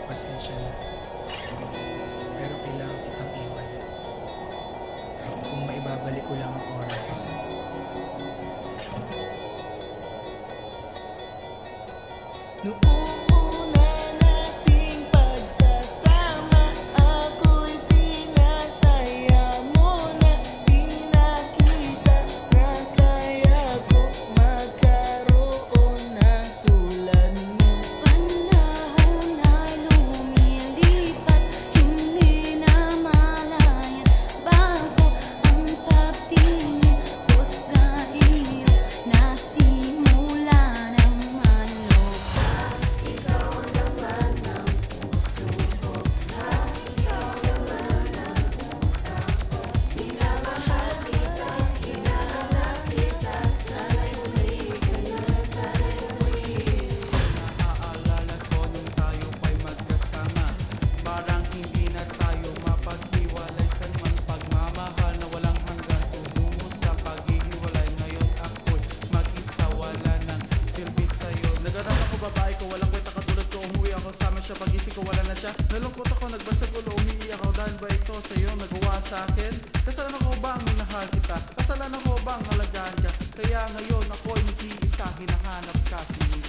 Pasensya na, pero kailangan kitang iwan. Kung maibabalik ko lang ang oras. Noong una nating pagsasama, ako'y pinasaya mo na pinakita na kaya ko magkaroon ng tulad mo. Panahon ay lumilipas, hindi na malayan bago ang pagtingin ko sa iyo. Nasimula naman Naaalala ko nung tayo pa'y magkasama. Parang hindi na tayo mapaghiwalay. Saan man pagmamahal na walang hanggan, tungo sa paghihiwalay. Ngayon ako'y mag-isa, wala nang silbi sa'yo. Nagarap ako, babae ko, walang kwenta katulad ko. Umuwi ako, sama siya, pagising ko, wala na siya. Nalungkot ako, nagbasag ulo, umiiyak ako. Dahil ba ito sa'yo nagawa sa'kin? Kasalanan ko ba ang minahal kita? Kasalanan ko ba ang halagaan ka? Kaya ngayon ako'y nag-iisa, hinahanap ka, sinisa.